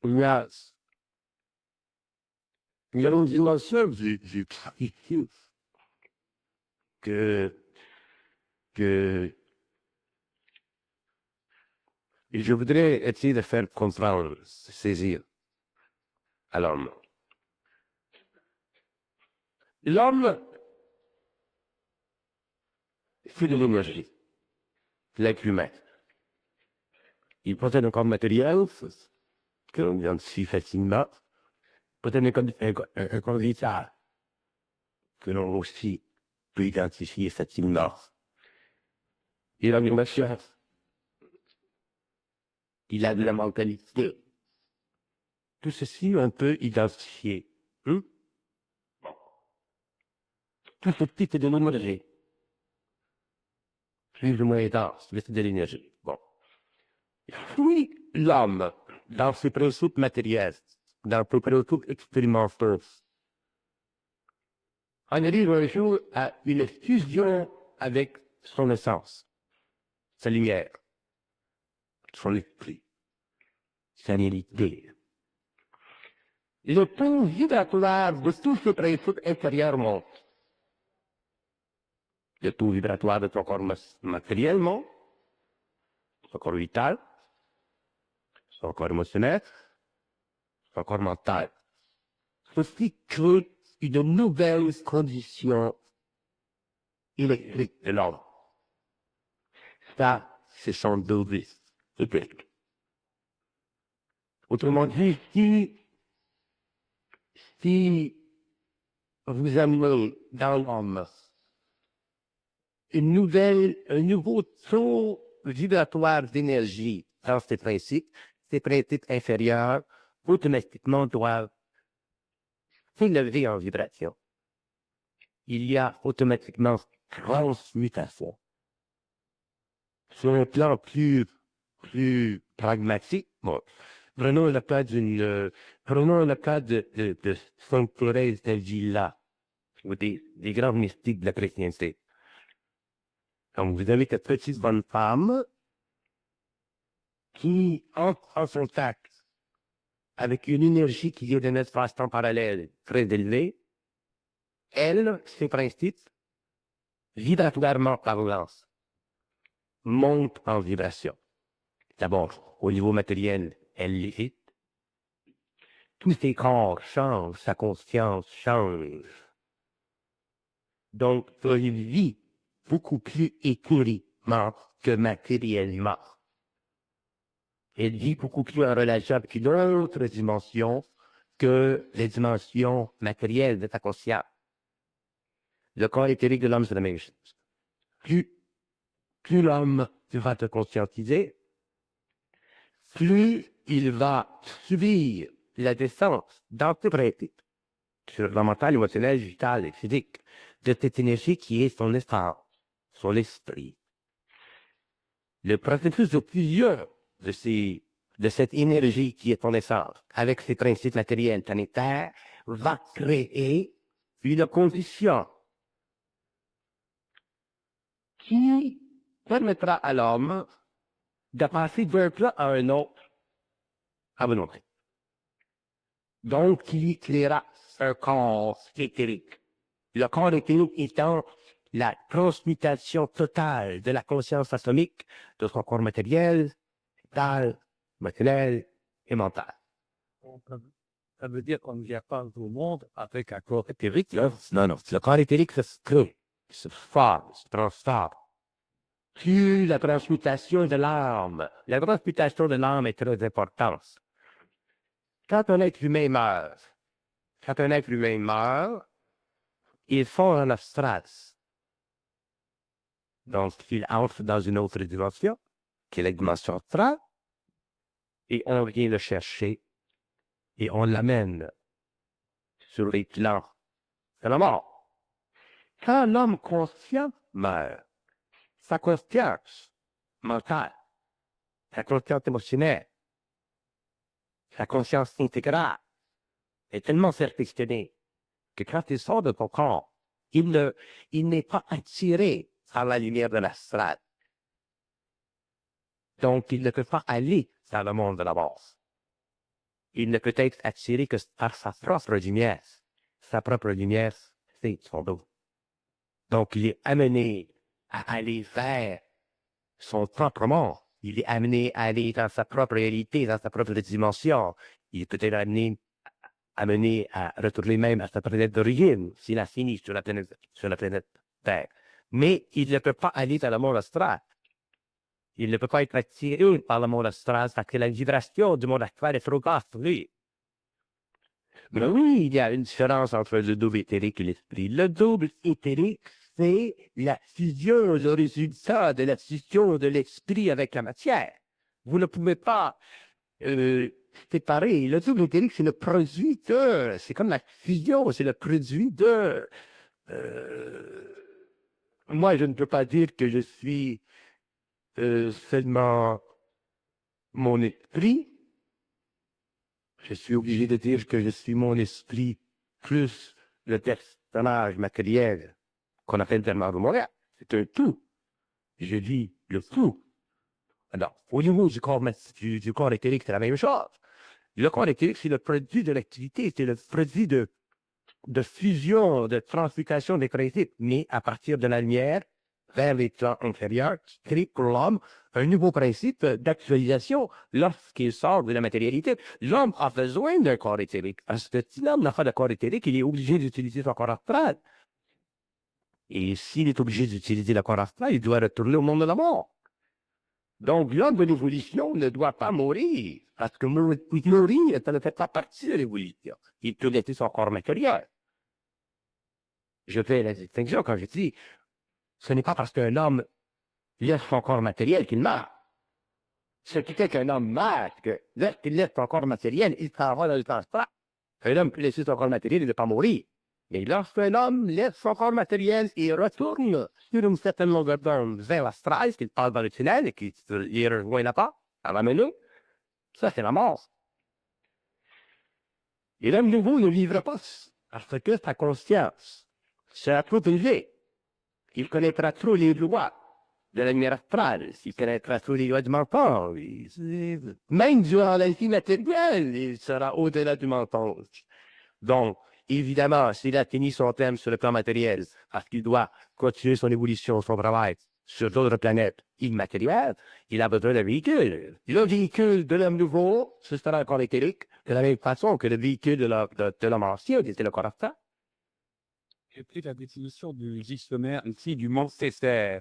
La, la dimension du travail que, que je voudrais essayer de faire comprendre, saisir à l'homme. L'homme, c'est de l'énergie, l'être humain. Il possède un corps matériel que l'on identifie facilement, peut-être un corps vital que l'on aussi peut identifier facilement. Il a une émotion, il a de la mentalité. Tout ceci, on peut identifier. Tout ceci, c'est de l'énergie. Plus ou moins intense, mais c'est de l'énergie. Bon. Puis, l'homme, dans ses principes matériels, dans ses principes expérimentaux, on arrive un jour à une fusion avec son essence, sa lumière, son esprit, sa réalité. Le point vibratoire de tout ce principe intérieur monte. Le taux vibratoire de ton corps matériel monte, son corps vital, son corps émotionnel, son corps mental. Ceci crée une nouvelle condition électrique de l'homme. Ça, c'est son devis. Autrement dit, si vous amenez dans l'homme un nouveau taux vibratoire d'énergie dans ces principes inférieurs automatiquement doivent s'élever en vibration. Il y a automatiquement transmutation. Sur un plan plus pragmatique, bon, prenons le cas de Sainte Thérèse d'Avila, ou des grands mystiques de la chrétienté. Donc, vous avez cette petite bonne femme qui entre en contact avec une énergie qui est d'un espace-temps parallèle très élevé. Elle, ses principes, vibratoirement parlant, monte en vibration. D'abord, au niveau matériel, elle lévite. Tous ses corps changent, sa conscience change. Donc, elle vit beaucoup plus écouriquement que matériellement. Elle vit beaucoup plus en relation avec une autre dimension que les dimensions matérielles de sa conscience. Le corps éthérique de l'homme, c'est la même chose. Plus l'homme va te conscientiser, plus il va subir la descente dans tes principes, sur le mental, émotionnel, vital et physique, de cette énergie qui est son essence, son esprit. Le processus de fusion de cette énergie qui est ton essence, avec ses principes matériels planétaires, va créer une condition qui permettra à l'homme de passer d'un plan à un autre à volonté. Donc, il créera un corps éthérique. Le corps éthérique étant la transmutation totale de la conscience atomique de son corps matériel, vital, émotionnel et mental. Ça veut dire qu'on ne vient pas au monde avec un corps éthérique. Non, le corps éthérique se crée, se forme, se transforme. Plus la transmutation de l'âme. La transmutation de l'âme est très importante. Quand un être humain meurt, il fond en astral. Donc, il entre dans une autre dimension, qui est la dimension astrale, et on vient le chercher, et on l'amène sur les plans de la mort. Quand l'homme conscient meurt, sa conscience mentale, sa conscience émotionnelle, sa conscience intégrale est tellement perfectionnée que quand il sort de ton corps, il n'est pas attiré par la lumière de l'astral. Donc, il ne peut pas aller dans le monde de la mort. il ne peut être attiré que par sa propre lumière. Sa propre lumière, c'est son dos. Donc, il est amené à aller vers son propre monde. Il est amené à aller dans sa propre réalité, dans sa propre dimension. Il est peut-être amené à retourner même à sa planète d'origine, s'il a fini sur la planète Terre. Mais il ne peut pas aller dans le monde astral. Il ne peut pas être attiré par le monde astral parce que la vibration du monde astral est trop basse pour lui. Mais oui, il y a une différence entre le double éthérique et l'esprit. Le double éthérique, c'est la fusion, le résultat de la fusion de l'esprit avec la matière. Vous ne pouvez pas séparer. Le double éthérique, c'est le produit de... C'est comme la fusion, c'est le produit de... moi, je ne peux pas dire que je suis seulement mon esprit. Je suis obligé de dire que je suis mon esprit plus le personnage matériel qu'on appelle tellement de Montréal. C'est un tout. Je dis le tout. Alors, au niveau du corps éthérique, c'est la même chose. Le corps éthérique, c'est le produit de l'activité, c'est le produit de fusion, de transmutation des principes, mais à partir de la lumière, vers les plans inférieurs, qui crée pour l'homme un nouveau principe d'actualisation lorsqu'il sort de la matérialité. L'homme a besoin d'un corps éthérique. Parce que si l'homme n'a pas de corps éthérique, il est obligé d'utiliser son corps astral. Et s'il est obligé d'utiliser le corps astral, il doit retourner au monde de la mort. Donc, l'homme de l'évolution ne doit pas mourir. Parce que mourir, ça ne fait pas partie de l'évolution. Il peut laisser son corps matériel. Je fais la distinction quand je dis ce n'est pas parce qu'un homme laisse son corps matériel qu'il meurt. Ce qui fait qu'un homme meurt, que lorsqu'il laisse son corps matériel, il s'en va dans le temps astral. Un homme peut laisser son corps matériel et ne pas mourir. Mais lorsqu'un homme laisse son corps matériel et retourne sur une certaine longueur d'onde vers l'astral, qu'il passe dans le tunnel et qu'il y rejoint là-bas, à la menu, ça c'est la mort. Et l'homme nouveau ne vivra pas parce que sa conscience sera trop élevée. Il connaîtra trop les lois de la lumière astrale, il connaîtra tous les lois du menton. Même durant la vie matérielle, il sera au-delà du mensonge. Donc, évidemment, s'il a fini son thème sur le plan matériel, parce qu'il doit continuer son évolution, son travail sur d'autres planètes immatérielles, il a besoin d'un véhicule. Le véhicule de l'homme nouveau, ce sera un corps éthérique, de la même façon que le véhicule de l'homme ancien, c'était le corps astral. J'ai pris la définition du dictionnaire ici du mot césaire.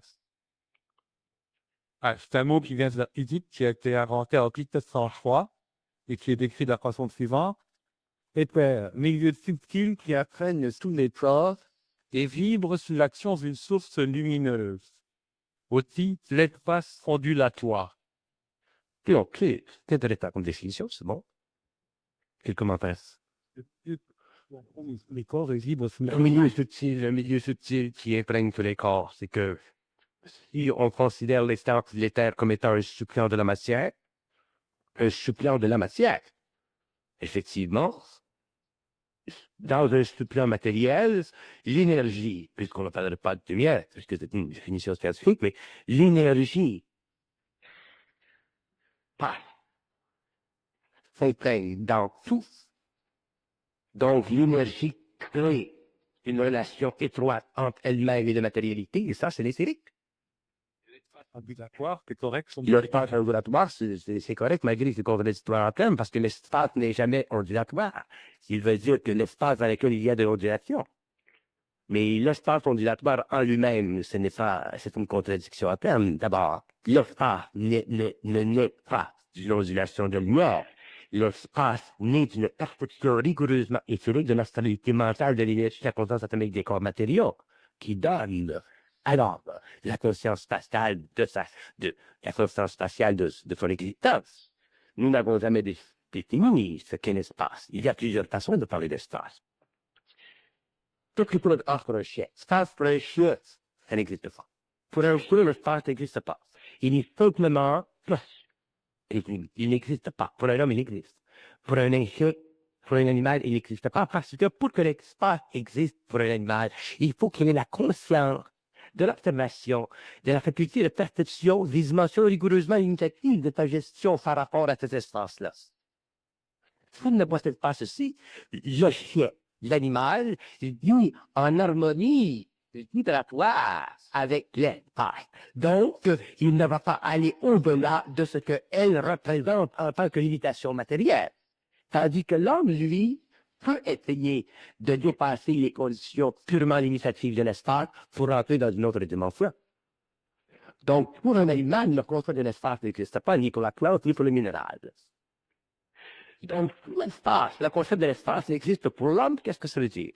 Ah, c'est un mot qui vient de la physique, qui a été inventé en 1903 et qui est décrit de la façon suivante. C'est un milieu subtil qui imprègne tous les corps et vibre sous l'action d'une source lumineuse. Aussi, l'espace ondulatoire. Donc, c'est intéressant comme définition, c'est bon. Quel commentaire? Les corps vibrent sous Le milieu subtil qui imprègne tous les corps, c'est que si on considère l'éther comme étant un suppléant de la matière, effectivement, dans un suppléant matériel, l'énergie, puisqu'on ne parle pas de lumière, puisque c'est une définition scientifique, mais l'énergie s'imprègne dans tout. Donc, l'énergie crée une relation étroite entre elle-même et la matérialité, et ça, c'est l'éthérique. ondulatoire, c'est correct. L'espace ondulatoire, c'est correct, malgré que c'est contradictoire en termes, parce que l'espace n'est jamais ondulatoire. Il veut dire que l'espace dans lequel il y a de l'ondulation. Mais l'espace ondulatoire en lui-même, c'est une contradiction en termes. D'abord, l'espace ne naît pas d'une ondulation de lumière. L'espace naît d'une perception rigoureusement éthérique de la stabilité mentale de l'énergie de la conscience atomique des corps matériaux, qui donne alors la conscience spatiale de son existence. Nous n'avons jamais défini ce qu'est l'espace. Il y a plusieurs façons de parler d'espace. Tout ce qui peut être pour un chien. Espace pour un chien, ça n'existe pas. Pour un chien, l'espace n'existe pas. Il est simplement, il n'existe pas. Pour un homme, il existe. Pour un chien, pour un animal, il n'existe pas. Parce que pour que l'espace existe pour un animal, il faut qu'il ait la conscience de l'observation, de la faculté de perception des dimensions rigoureusement limitatives de ta gestion par rapport à cet espace-là. S'il ne possède pas ceci, le chien, l'animal, vit en harmonie vibratoire avec l'espace. Donc, il ne va pas aller au-delà de ce qu'elle représente en tant que limitation matérielle. Tandis que l'homme, lui, peut essayer de dépasser les conditions purement limitatives de l'espace pour entrer dans une autre dimension. Donc, pour un animal, le concept de l'espace n'existe pas ni pour la plante ni pour le minéral. Donc, l'espace, le concept de l'espace existe pour l'homme, qu'est-ce que ça veut dire?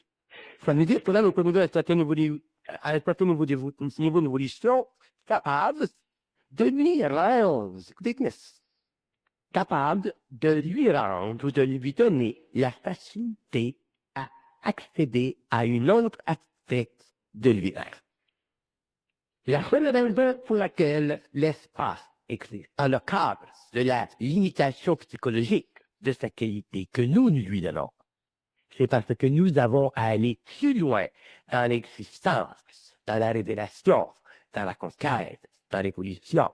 Ça veut dire que l'homme peut nous à un certain niveau d'évolution capable de lui rendre, écoutez, capable de lui rendre ou de lui donner la facilité à accéder à une autre aspect de lui-même. La seule raison pour laquelle l'espace existe dans le cadre de la limitation psychologique de sa qualité que nous lui donnons, c'est parce que nous avons à aller plus loin dans l'existence, dans la révélation, dans la conquête, dans l'évolution,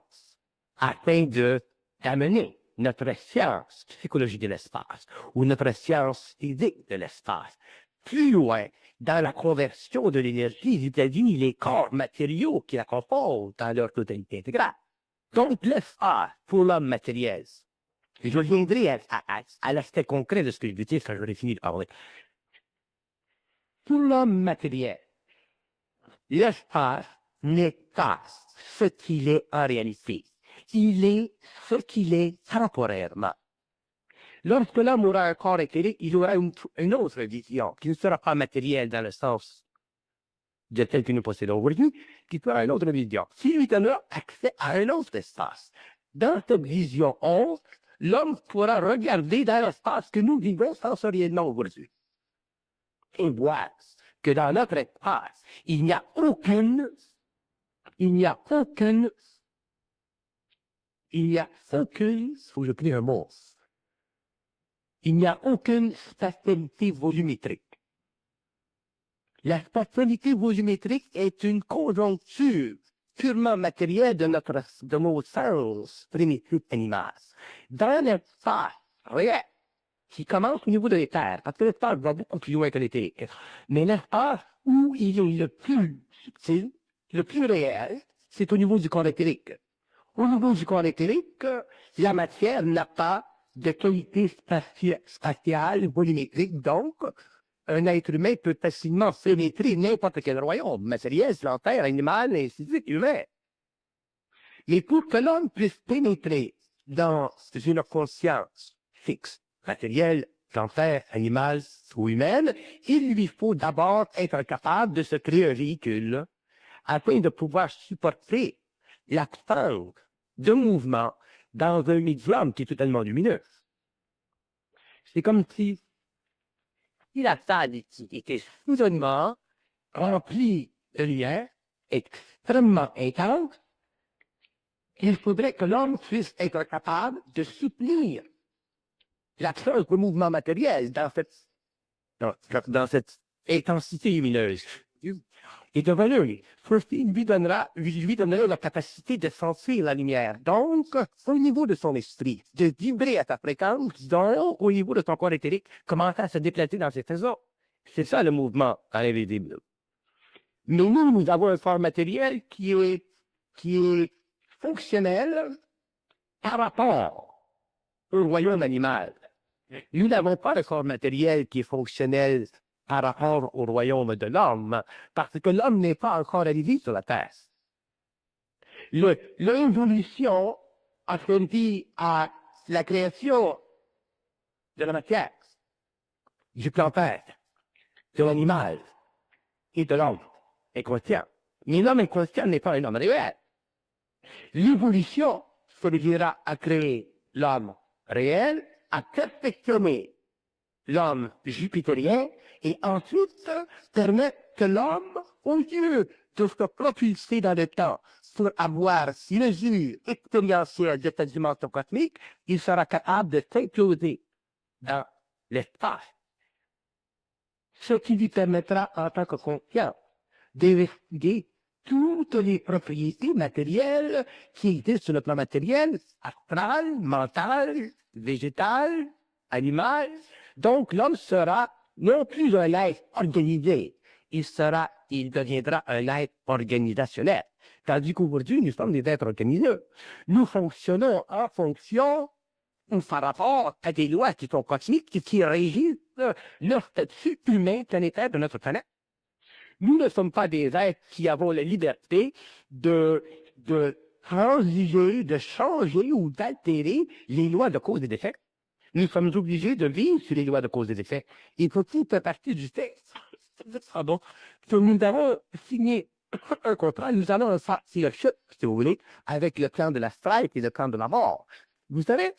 afin d'amener notre science psychologie de l'espace ou notre science physique de l'espace plus loin dans la conversion de l'énergie vis-à-vis les corps matériaux qui la composent dans leur totalité intégrale. Donc, l'espace pour l'homme matériel. Je reviendrai à l'aspect concret de ce que je veux dire quand j'aurai fini de parler. Pour l'homme matériel, l'espace n'est pas ce qu'il est en réalité. Il est ce qu'il est temporairement. Lorsque l'homme aura un corps éthérique, il aura une autre vision qui ne sera pas matérielle dans le sens de tel que nous possédons aujourd'hui, qui sera une autre vision, qui lui donnera accès à un autre espace. Dans cette vision autre, l'homme pourra regarder dans l'espace que nous vivons sensoriellement aujourd'hui et voir que dans notre espace, il n'y a aucune, faut que je plie un mot, il n'y a aucune stabilité volumétrique. La stabilité volumétrique est une conjoncture purement matérielle de nos sens primitifs animaux. Dans l'espace réel, qui commence au niveau de l'éther, parce que l'espace va beaucoup plus loin que l'éther, mais l'espace où il est le plus subtil, le plus réel, c'est au niveau du corps éthérique. Au niveau du corps éthérique, la matière n'a pas de qualité spatiale, volumétrique, donc un être humain peut facilement pénétrer n'importe quel royaume, matériel, plantaire, animal, ainsi de suite, humain. Mais pour que l'homme puisse pénétrer dans une conscience fixe, matérielle, plantaire, animale ou humaine, il lui faut d'abord être capable de se créer un véhicule afin de pouvoir supporter l'absence de mouvement dans un médium qui est totalement lumineux. C'est comme si la salle était soudainement remplie de lumière, extrêmement intense. Il faudrait que l'homme puisse être capable de soutenir l'absence de mouvement matériel dans cette intensité lumineuse. Et devant lui, il lui donnera la capacité de sentir la lumière. Donc, au niveau de son esprit, de vibrer à sa fréquence, donc, au niveau de son corps éthérique, commencer à se déplacer dans ses faisceaux. C'est ça le mouvement invisible. Nous avons un corps matériel qui est fonctionnel par rapport au royaume animal. Nous n'avons pas de corps matériel qui est fonctionnel par rapport au royaume de l'homme, parce que l'homme n'est pas encore arrivé sur la terre. L'évolution a conduit à la création de la matière, du plantaire, de l'animal et de l'homme inconscient. Mais l'homme inconscient n'est pas un homme réel. L'évolution conduira à créer l'homme réel, à perfectionner l'homme jupitérien, et ensuite permettre que l'homme, au lieu de se propulser dans le temps pour avoir mesure expérientielle de cette dimension cosmique, il sera capable de s'imploser dans l'espace. Ce qui lui permettra, en tant que conscient, d'investiguer toutes les propriétés matérielles qui existent sur le plan matériel, astral, mental, végétal, animal. Donc, l'homme sera non plus un être organisé, il deviendra un être organisationnel. Tandis qu'aujourd'hui, nous sommes des êtres organisés. Nous fonctionnons en fonction ou par rapport à des lois qui sont cosmiques, qui régissent le statut humain planétaire de notre planète. Nous ne sommes pas des êtres qui avons la liberté de transiger, de changer ou d'altérer les lois de cause et d'effet. Nous sommes obligés de vivre sur les lois de cause et d'effet. Et tout fait partie du texte. Pardon. Que nous avons signé un contrat, nous allons faire le chute, si vous voulez, avec le camp de la strike et le camp de la mort. Vous savez,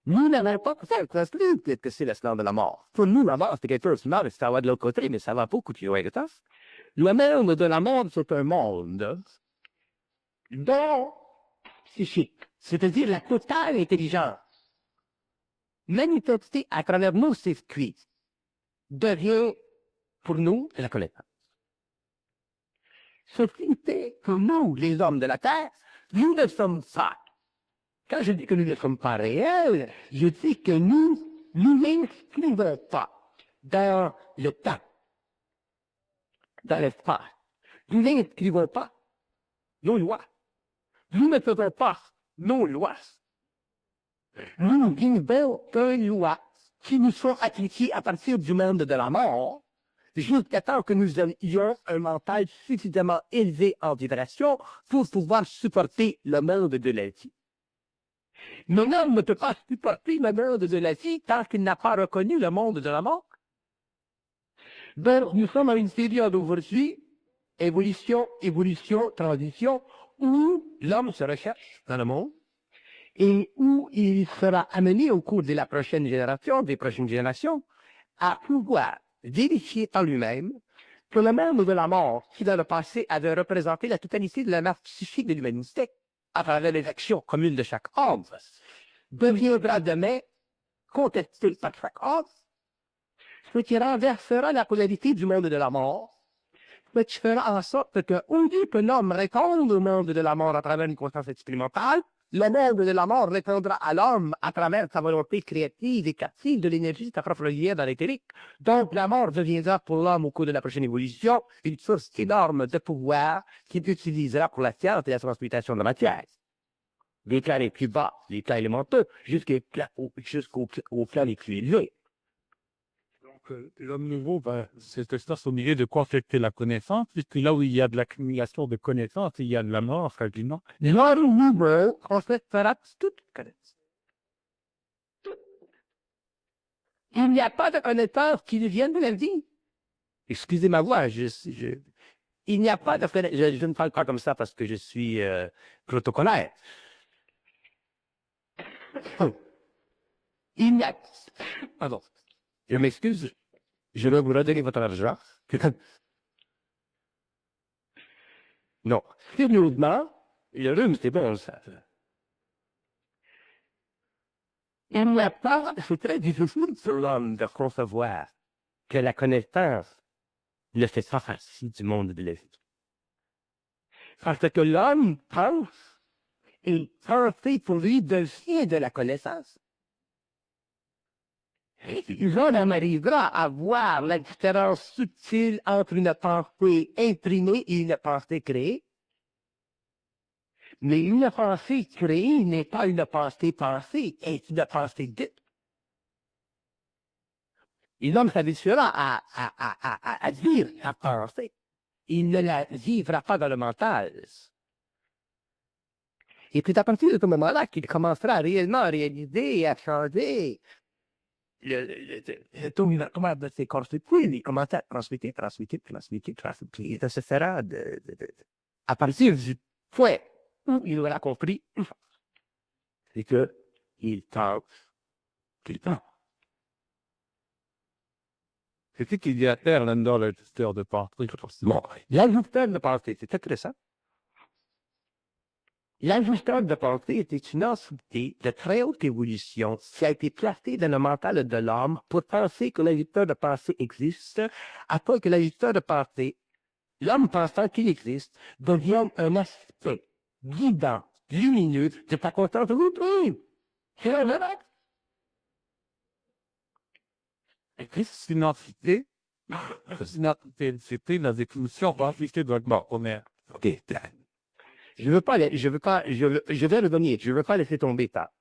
nous n'avons pas fait peut-être que c'est le camp de la mort. Pour nous, la mort, c'est quelque chose de mal, ça va de l'autre côté, mais ça va beaucoup plus loin que ça. Le monde de la mort, c'est un monde dont psychique, c'est-à-dire la totale intelligence, manifestée à travers nos circuits, devient pour nous la connaissance. Ce qui fait que nous, les hommes de la Terre, nous ne sommes pas. Quand je dis que nous ne sommes pas réels, je dis que nous n'inscrivons pas dans le temps, dans l'espace. Nous n'inscrivons pas nos lois. Nous ne faisons pas nos lois. Nous vivons des lois qui nous sont appliquées à partir du monde de la mort, jusqu'à temps que nous ayons un mental suffisamment élevé en vibration pour pouvoir supporter le monde de la vie. Mais l'homme ne peut pas supporter le monde de la vie tant qu'il n'a pas reconnu le monde de la mort. Ben, nous sommes à une période aujourd'hui, évolution, transition, où l'homme se recherche dans le monde et où il sera amené au cours de la prochaine génération, des prochaines générations, à pouvoir vérifier par lui-même que le monde de la mort, qui dans le passé avait représenté la totalité de la masse psychique de l'humanité, à travers les actions communes de chaque homme, deviendra demain contesté par chaque homme, ce qui renversera la polarité du monde de la mort, ce qui fera en sorte que, au lieu que l'homme réponde au monde de la mort à travers une conscience expérimentale, le monde de la mort répondra à l'homme à travers sa volonté créative et captive de l'énergie de sa propre lumière dans l'éthérique. Donc, la mort deviendra pour l'homme au cours de la prochaine évolution une source énorme de pouvoir qu'il utilisera pour la science et la transmutation de la matière. Les plans les plus bas, les plans élémentaires, jusqu'au plan les plus élevés. Donc, l'homme nouveau, c'est espace au milieu de quoi affecter la connaissance, puisque là où il y a de l'accumulation de connaissances, il y a de la mort, quasiment. L'homme nouveau, en fait, fera toute connaissance. Il n'y a pas de connaissance qui vienne de la vie. Excusez ma voix, il n'y a pas de connaissance. Je ne parle pas comme ça parce que je suis protocolaire. Il n'y a... Pardon. Je m'excuse. Je vais vous redonner votre argent. Non. Sérieusement, le rhume, c'est bon, ça. Il n'y a pas, c'est très difficile pour l'homme de concevoir que la connaissance ne fait pas partie du monde de la vie. Parce que l'homme pense, et penser pour lui devient de la connaissance. L'homme arrivera à voir la différence subtile entre une pensée imprimée et une pensée créée. Mais une pensée créée n'est pas une pensée pensée, est une pensée dite. Et l'homme s'habituera à dire la pensée. Il ne la vivra pas dans le mental. Et c'est à partir de ce moment-là qu'il commencera réellement à réaliser et à changer comment de ses constitués, il commence à transmettre. Et ça se fera à partir du point où il aura compris, c'est que il pense qu'il pense. C'est qu'il y a terre là-dedans, l'ajusteur de pensée. Bon, l'ajusteur de pensée, c'est intéressant. L'ajusteur de pensée était une entité de très haute évolution qui a été placée dans le mental de l'homme pour penser que l'ajusteur de pensée existe, afin que l'ajusteur de pensée, l'homme pensant qu'il existe, devienne un aspect guidant, lumineux de sa conscience routine. C'est vrai. Cette identité, c'était la définition appliquée de bon, on est. OK. Je vais revenir. Je ne veux pas laisser tomber ça.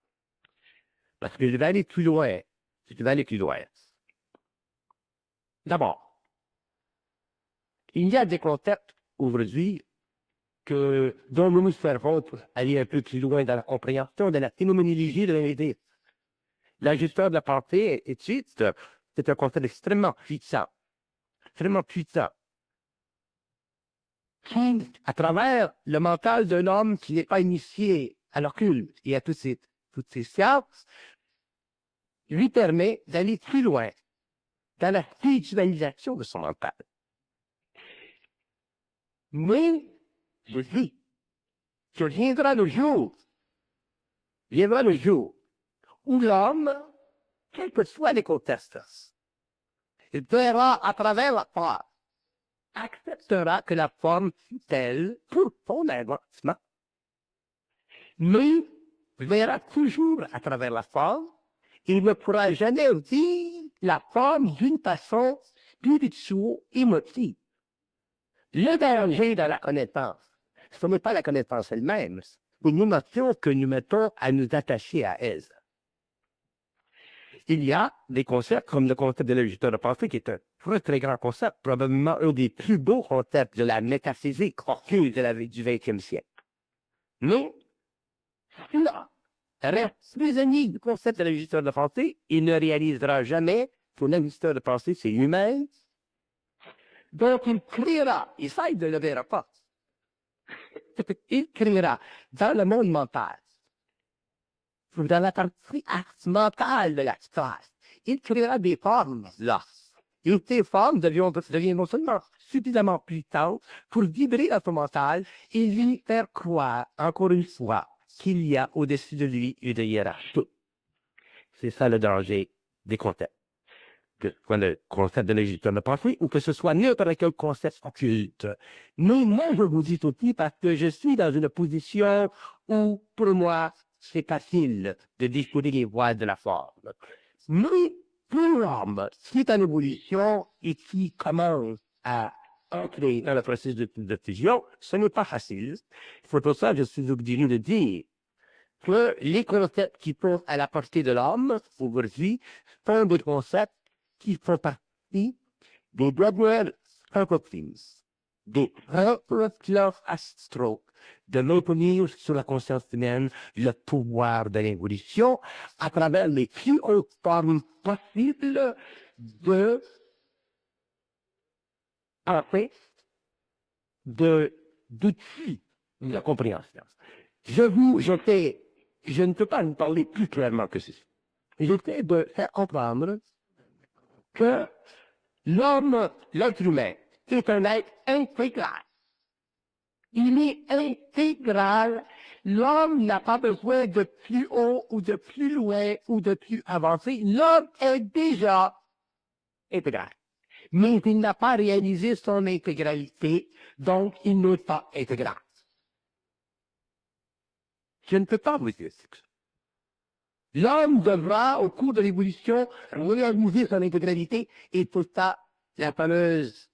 Parce que je vais aller plus loin. Je vais aller plus loin. D'abord, il y a des concepts aujourd'hui dont nous nous servons pour aller un peu plus loin dans la compréhension de la phénoménologie de l'individu. La gestion de la pensée c'est un concept extrêmement puissant. Extrêmement puissant. À travers le mental d'un homme qui n'est pas initié à l'occulte et à toutes ces sciences, lui permet d'aller plus loin dans la visualisation de son mental. Mais, je dis, que viendra le jour où l'homme, quels que soient les contextes, il verra à travers la forme, acceptera que la forme fut telle pour son avancement, mais verra toujours à travers la forme, il ne pourra jamais dire la forme d'une façon spirituelle-émotive. Le danger de la connaissance, ce n'est pas la connaissance elle-même, c'est une notion que nous mettons à nous attacher à elle. Il y a des concepts comme le concept de la gestion de pensée, qui est un très, très grand concept, probablement un des plus beaux concepts de la métaphysique occulte du XXe siècle. Mais, là, reste prisonnier du concept de la gestion de pensée, il ne réalisera jamais que la gestion de pensée, c'est humain. Donc, il créera, il essaie de lever la porte. Il créera dans le monde mental, dans la partie mentale de la sphère, il créera des formes là. Et ces formes deviennent non seulement suffisamment puissantes pour vibrer dans son mental et lui faire croire, encore une fois, qu'il y a au-dessus de lui une hiérarchie. C'est ça le danger des concepts. Que soit le concept de la gestion de pensée ou que ce soit n'importe quel concept occulte. Mais moi, je vous dis aussi parce que je suis dans une position où, pour moi, c'est facile de découvrir les voies de la forme. Mais pour l'homme, c'est une évolution et qui commence à entrer dans le processus de fusion, ce n'est pas facile. C'est pour ça que je suis obligé de dire que les concepts qui sont à la portée de l'homme aujourd'hui sont des concepts qui font partie des dernières entreprises, des plans astraux, de maintenir sur la conscience humaine le pouvoir de l'évolution à travers les plus hautes formes possibles d'outils de la compréhension. Je ne peux pas vous parler plus clairement que ceci. J'essaie de faire comprendre que l'être humain, est un être intégral. Il est intégral. L'homme n'a pas besoin de plus haut ou de plus loin ou de plus avancé. L'homme est déjà intégral. Mais il n'a pas réalisé son intégralité, donc il n'est pas intégral. Je ne peux pas vous dire ça. L'homme devra, au cours de l'évolution, réaliser son intégralité et tout ça, la fameuse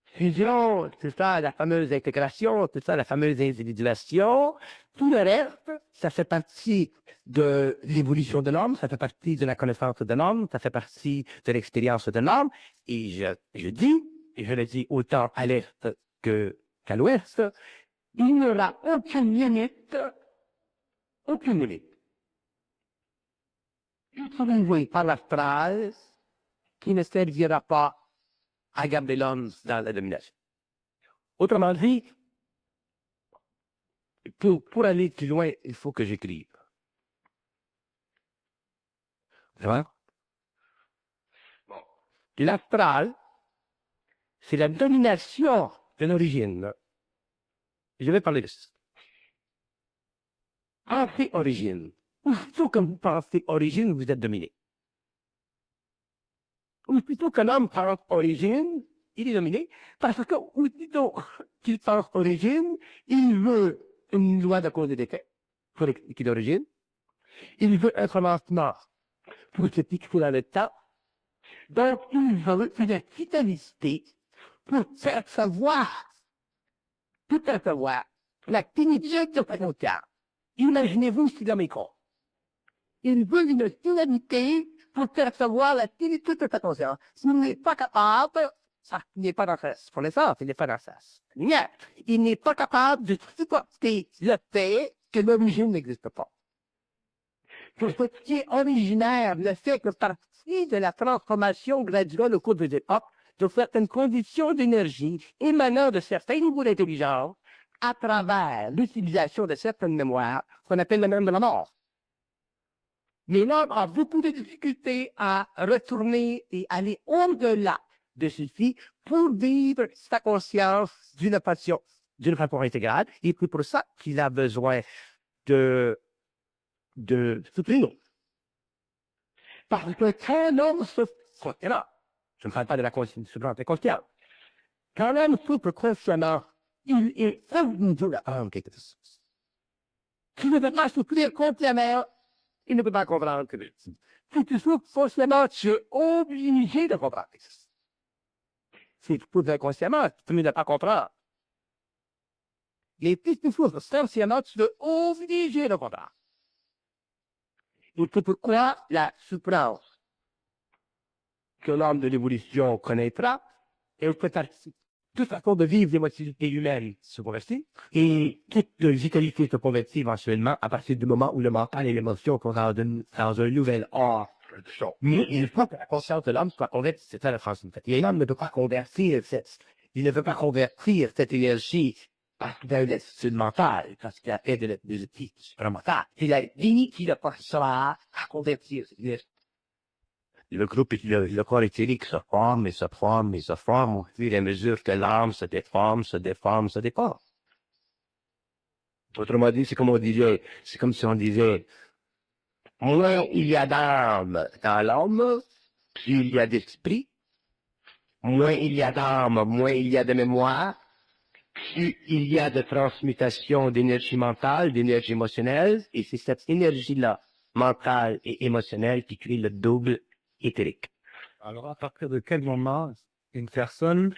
fusion, c'est ça, la fameuse intégration, c'est ça, la fameuse individuation. Tout le reste, ça fait partie de l'évolution de l'homme, ça fait partie de la connaissance de l'homme, ça fait partie de l'expérience de l'homme. Et je dis, et je le dis autant à l'est qu'à l'ouest, il n'y aura aucune limite. Utilisé par la phrase qui ne servira pas à garder l'homme dans la domination. Autrement dit, pour aller plus loin, il faut que j'écrive. C'est vrai? Bon. L'astral, c'est la domination de l'origine. Je vais parler de ça. Pensez origine. Ou plutôt que vous pensez origine, vous êtes dominé. Ou plutôt que l'homme pense origine, il est dominé, parce que, ou plutôt qu'il pense origine, il veut une loi de cause et d'effet pour expliquer l'origine. Il veut un commencement pour expliquer dans le temps. Donc, nous avons une vitalité pour faire savoir, tout à savoir, l'activité de potentiel. Imaginez-vous si dans mes corps. Il veut une dynamité pour faire savoir l'activité de potentiel. S'il n'est pas capable, ça, il n'est pas dans sa connaissance, il n'est pas dans sa lumière. Il n'est pas capable de supporter le fait que l'origine n'existe pas. Pour ce qui est originaire, le fait que partie de la transformation graduelle au cours des époques, de certaines conditions d'énergie émanant de certains niveaux d'intelligence à travers l'utilisation de certaines mémoires qu'on appelle le même de la mort. Mais l'homme a beaucoup de difficultés à retourner et aller au-delà de ceci pour vivre sa conscience d'une passion, d'une façon intégrale. Et c'est pour ça qu'il a besoin de soutenir. Parce que quand l'homme souffre consciemment, je ne parle pas de la conscience inconsciente, quand l'homme souffre consciemment, il est aveugle de l'âme quelque chose. Qui ne peut pas souffrir consciemment, il ne peut pas comprendre que si tu souffres consciemment, tu es obligé de comprendre. Si tu souffres inconsciemment, tu ne peux pas comprendre. Et si tu souffres consciemment, tu es obligé de comprendre. Et c'est pourquoi la souffrance que l'homme de l'évolution connaîtra, elle fait partie de toute façon de vivre l'émotivité humaine se convertit, et toute vitalité se convertit éventuellement à partir du moment où le mental et l'émotion sont dans un nouvel ordre. Mais il faut que la conscience de l'homme soit convertie, c'est ça la phrase. Et l'homme ne peut pas convertir il ne peut pas convertir cette énergie dans une attitude mentale, parce qu'il a fait de l'énergie supramentale. C'est la vie qui le forcera à convertir cette énergie. Le groupe, le corps éthérique se forme et se forme et se forme au fur et à mesure que l'âme se déforme, se déforme, se déforme. Autrement dit, c'est comme si on disait, moins il y a d'âme dans l'homme, plus il y a d'esprit. Moins il y a d'âme, moins il y a de mémoire. Plus il y a de transmutation d'énergie mentale, d'énergie émotionnelle, et c'est cette énergie-là, mentale et émotionnelle, qui crée le double éthérique. Alors, à partir de quel moment une personne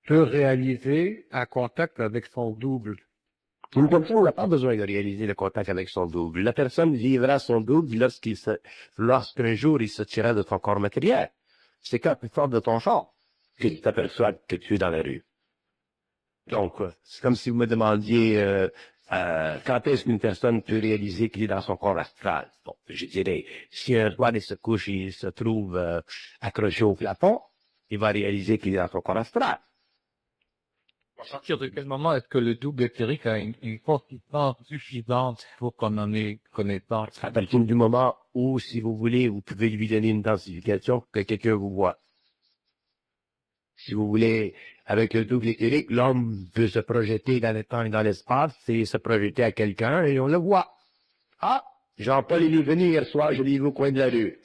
peut réaliser un contact avec son double? Une personne n'a pas besoin de réaliser le contact avec son double. La personne vivra son double lorsqu'un jour il se tirera de son corps matériel. C'est quand tu sors de ton corps que tu t'aperçois que tu es dans la rue. Donc, c'est comme si vous me demandiez quand est-ce qu'une personne peut réaliser qu'il est dans son corps astral. Bon, je dirais, si un soir il se couche et il se trouve accroché au plafond, il va réaliser qu'il est dans son corps astral. À partir de quel moment est-ce que le double éthérique a une consistance suffisante pour qu'on en ait connaissance? À partir du moment où, si vous voulez, vous pouvez lui donner une densification que quelqu'un vous voit. Si vous voulez, avec le double éthérique, l'homme peut se projeter dans le temps et dans l'espace et se projeter à quelqu'un et on le voit. Ah, Jean-Paul il est venu hier soir, je l'ai vu au coin de la rue.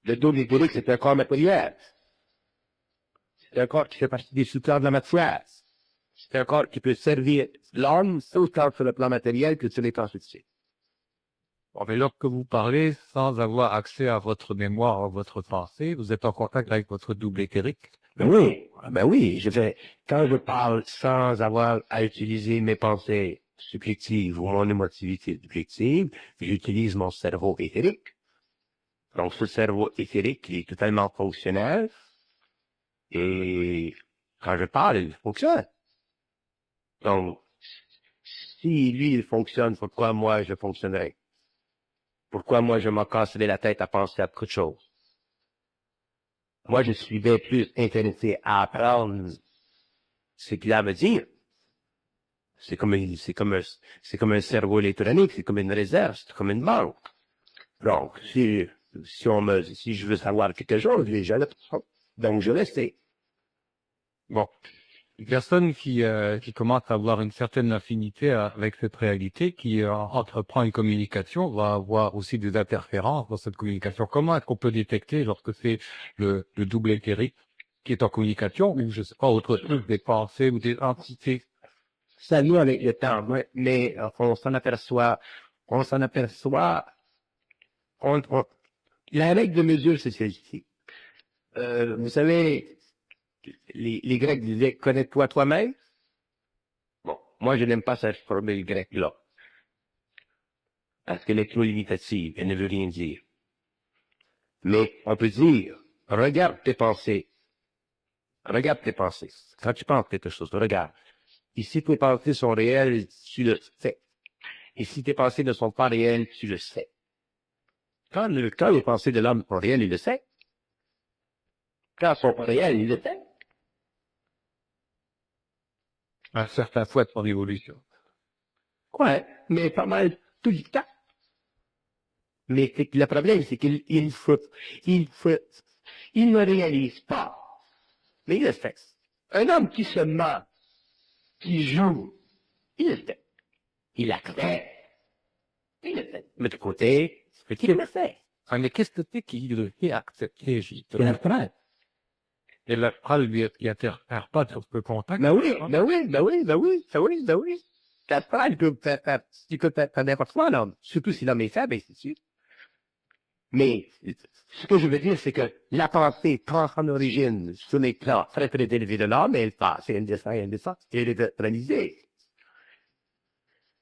Le double éthérique, c'est un corps matériel. C'est un corps qui fait partie des sous-plans de la matière. C'est un corps qui peut servir l'homme autant sur le plan matériel que sur les plans subtils. Bon, mais lorsque vous parlez sans avoir accès à votre mémoire, à votre pensée, vous êtes en contact avec votre double éthérique? Ben oui, quand je parle sans avoir à utiliser mes pensées subjectives ou mon émotivité subjective, j'utilise mon cerveau éthérique. Donc, ce cerveau éthérique, il est totalement fonctionnel. Et quand je parle, il fonctionne. Donc, si lui, il fonctionne, pourquoi moi, je fonctionnerais? Pourquoi moi, je m'en casserais la tête à penser à beaucoup de choses? Moi, je suis bien plus intéressé à apprendre ce qu'il a à me dire. C'est comme un cerveau électronique, c'est comme une réserve, c'est comme une banque. Donc, si je veux savoir quelque chose, je le sais. Donc, je le sais. Bon. Une personne qui commence à avoir une certaine affinité avec cette réalité, qui entreprend une communication, va avoir aussi des interférences dans cette communication. Comment est-ce qu'on peut détecter lorsque c'est le double éthérique qui est en communication, ou je sais pas, autre chose, des pensées ou des entités? Ça vient avec le temps, mais on s'en aperçoit, La règle de mesure, c'est celle-ci. Vous savez, les Grecs disaient « connais-toi toi-même ». Bon, moi, je n'aime pas cette formule grecque-là. Parce qu'elle est trop limitative, elle ne veut rien dire. Mais on peut dire, regarde tes pensées. Regarde tes pensées. Quand tu penses quelque chose, regarde. Et si tes pensées sont réelles, tu le sais. Et si tes pensées ne sont pas réelles, tu le sais. Quand les pensées de l'homme sont réelles, il le sait. Quand elles sont pas réelles, il le sait. À certaines fois de son évolution. Ouais, mais pas mal tout le temps. Mais le problème, c'est qu'il ne réalise pas. Mais il le fait. Un homme qui se ment, qui joue, il le fait. Il accepte. Il le fait. Mais de côté, il le fait. Ah, mais qu'est-ce que c'est qu'il devait accepter, Il justement? apprend. Et l'astral lui interfère pas sur ce contact. Ben oui, ben oui, ben oui, ben oui, ben oui, ben oui. L'astral, il peut faire n'importe quoi, l'homme. Surtout si l'homme est faible, ainsi de suite. Mais, ce que je veux dire, c'est que la pensée prend son origine sur les plans très très élevés de l'homme, et elle passe, et elle descend, et elle est réalisée.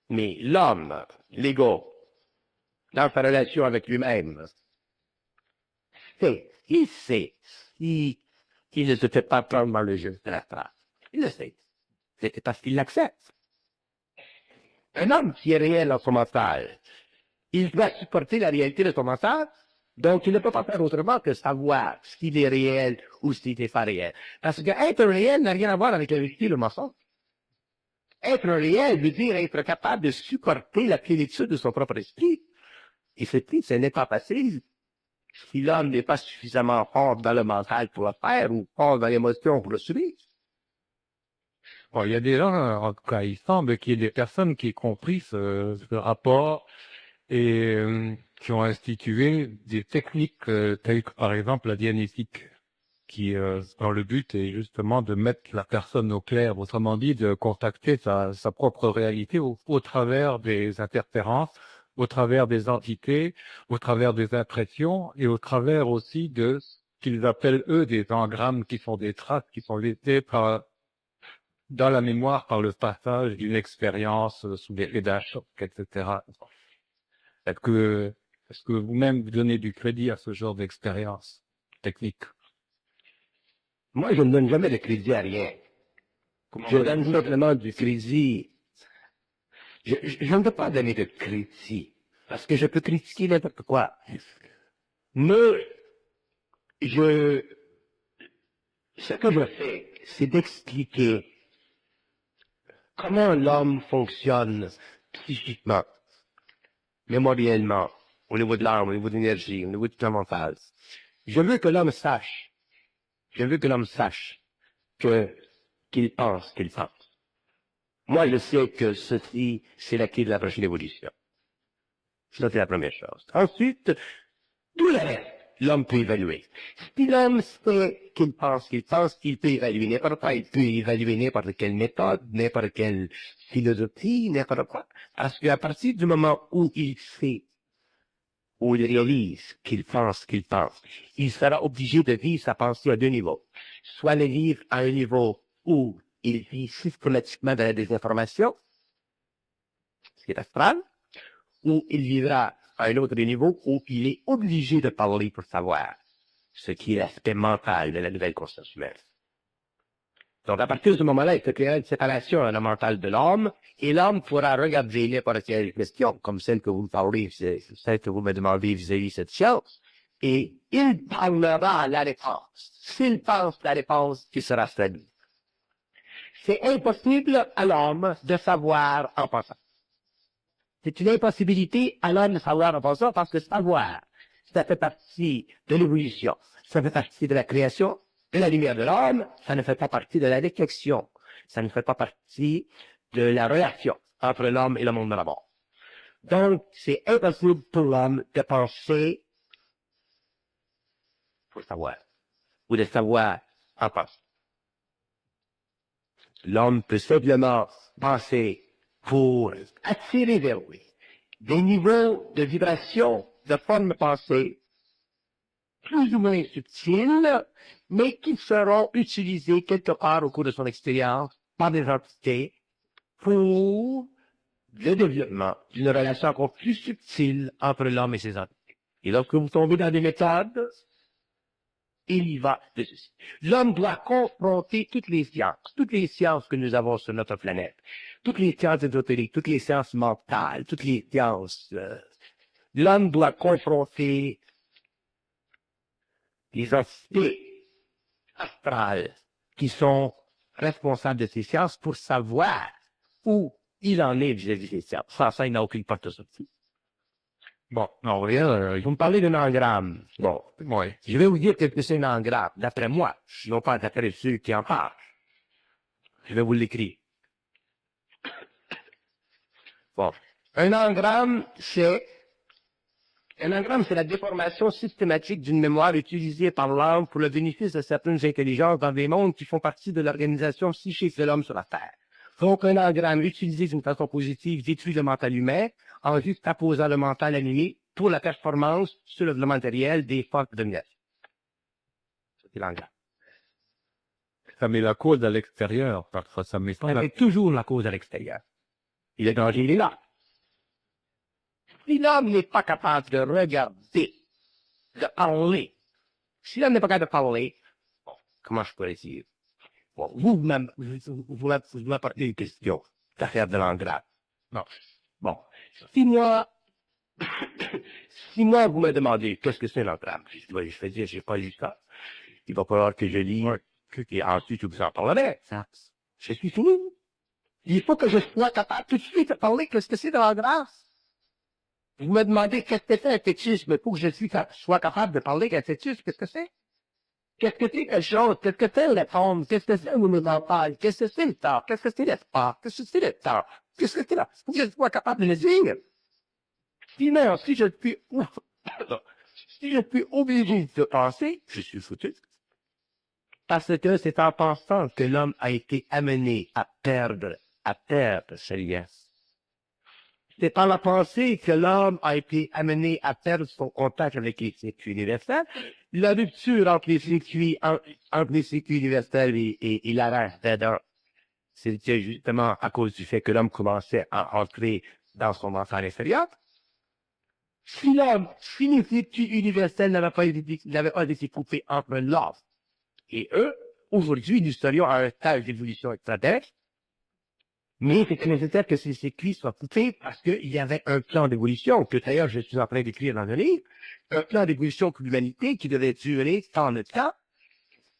Mais l'homme, l'ego, dans sa relation avec lui-même, il sait, il ne se fait pas prendre dans le jeu de l'astral. Il le sait. C'est parce qu'il l'accepte. Un homme qui est réel en son mental, il doit supporter la réalité de son mental, donc il ne peut pas faire autrement que savoir s'il est réel ou s'il n'est pas réel. Parce que être réel n'a rien à voir avec la vérité et le mensonge. Être réel veut dire être capable de supporter la plénitude de son propre esprit. Et ce n'est pas facile si l'homme n'est pas suffisamment fort dans le mental pour le faire ou fort dans l'émotion pour le subir. Bon, il y a des gens, en tout cas, il semble qu'il y ait des personnes qui aient compris ce rapport et qui ont institué des techniques telles que, par exemple, la dianétique, qui, dans le but, est justement de mettre la personne au clair, autrement dit, de contacter sa propre réalité au travers des interférences, au travers des entités, au travers des impressions et au travers aussi de ce qu'ils appellent, eux, des engrammes qui sont des traces qui sont laissées dans la mémoire par le passage d'une expérience sous l'effet d'un choc, etc. Est-ce que vous-même vous donnez du crédit à ce genre d'expérience technique? Moi, je ne donne jamais de crédit à rien. Je donne simplement du crédit. Je ne peux pas donner de crédit, parce que je peux critiquer n'importe quoi. Mais, ce que je fais, c'est d'expliquer comment l'homme fonctionne psychiquement, mémoriellement, au niveau de l'âme, au niveau de l'énergie, au niveau du plan mental. Je veux que l'homme sache qu'il pense qu'il pense. Moi, je sais que ceci, c'est la clé de la prochaine évolution. Ça, c'est la première chose. Ensuite, tout le reste, l'homme peut évaluer. Si l'homme sait qu'il pense, il peut évaluer n'importe quoi. Il peut évaluer n'importe quelle méthode, n'importe quelle philosophie, n'importe quoi. Parce qu'à partir du moment où il sait, où il réalise qu'il pense, il sera obligé de vivre sa pensée à deux niveaux. Soit le vivre à un niveau où il vit systématiquement de la désinformation, ce qui est astral, ou il vivra à un autre niveau où il est obligé de parler pour savoir, ce qui est l'aspect mental de la nouvelle conscience humaine. Donc, à partir de ce moment-là, il se créera une séparation dans le mental de l'homme, et l'homme pourra regarder n'importe quelle question, comme celle que vous me parlez, celle que vous me demandez vis-à-vis de cette chose, et il parlera la réponse. S'il pense la réponse, il sera séduit. C'est impossible à l'homme de savoir en pensant. C'est une impossibilité à l'homme de savoir en pensant, parce que savoir, ça fait partie de l'évolution, ça fait partie de la création, de la lumière de l'homme, ça ne fait pas partie de la réflexion, ça ne fait pas partie de la relation entre l'homme et le monde de la mort. Donc, c'est impossible pour l'homme de penser pour savoir, ou de savoir en pensant. L'homme peut simplement penser pour attirer vers lui des niveaux de vibration, de forme pensée plus ou moins subtils, mais qui seront utilisés quelque part au cours de son expérience par des entités pour le développement d'une relation encore plus subtile entre l'homme et ses entités. Et lorsque vous tombez dans des méthodes, il y va de ceci. L'homme doit confronter toutes les sciences que nous avons sur notre planète, toutes les sciences ésotériques, toutes les sciences mentales, toutes les sciences. L'homme doit confronter les entités astrales qui sont responsables de ces sciences pour savoir où il en est vis-à-vis des sciences. Sans ça, il n'a aucune porte de sortie. Bon, non, vous me parlez d'un engramme. Bon, Oui. je vais vous dire qu'est-ce que c'est un engramme, d'après moi, non pas d'après ceux qui en parlent. Je vais vous l'écrire. Bon, un engramme, c'est la déformation systématique d'une mémoire utilisée par l'homme pour le bénéfice de certaines intelligences dans des mondes qui font partie de l'organisation psychique de l'homme sur la Terre. Donc, un engramme utilisé d'une façon positive détruit le mental humain en juxtaposant le mental animé pour la performance sur le matériel des forces de domination. C'est l'engramme. Ça met la cause à l'extérieur, parfois ça met pas Il y a toujours la cause à l'extérieur. Il est danger, il est là. Si l'homme n'est pas capable de regarder, de parler, si l'homme n'est pas capable de parler, bon, comment je pourrais dire? Bon, vous-même, vous m'apportez une question d'affaire de l'engramme. Non. Bon. Si moi, vous me demandez qu'est-ce que c'est l'engramme, je vais dire, j'ai pas lu ça. Il va falloir que je lise, et ensuite je vous en parlerai. Ça, je suis fini. Il faut que je sois capable tout de suite de parler qu'est-ce que c'est l'engramme. Vous me demandez qu'est-ce que c'est un fétichisme, il faut que je sois capable de parler qu'un fétichisme, qu'est-ce que c'est? Qu'est-ce que c'est quelque chose? Qu'est-ce que c'est la forme? Qu'est-ce que c'est le mental? Qu'est-ce que c'est le temps? Qu'est-ce que c'est l'espace? Qu'est-ce que c'est le temps? Qu'est-ce que c'est là? Il faut que je sois capable de le dire. Sinon, si je suis obligé de penser, je suis foutu. Parce que c'est en pensant que l'homme a été amené à perdre ses liens. C'est par la pensée que l'homme a été amené à perdre son contact avec les circuits universels. La rupture entre les circuits universels et la race d'Adam, c'était justement à cause du fait que l'homme commençait à entrer dans son mental inférieur. Si les circuits universels n'avaient pas été coupés entre l'homme et eux, aujourd'hui, nous serions à un stage d'évolution extraterrestre. Mais c'est nécessaire que ces circuits soient coupés parce qu'il y avait un plan d'évolution, que d'ailleurs je suis en train d'écrire dans le livre, un plan d'évolution pour l'humanité qui devait durer tant de temps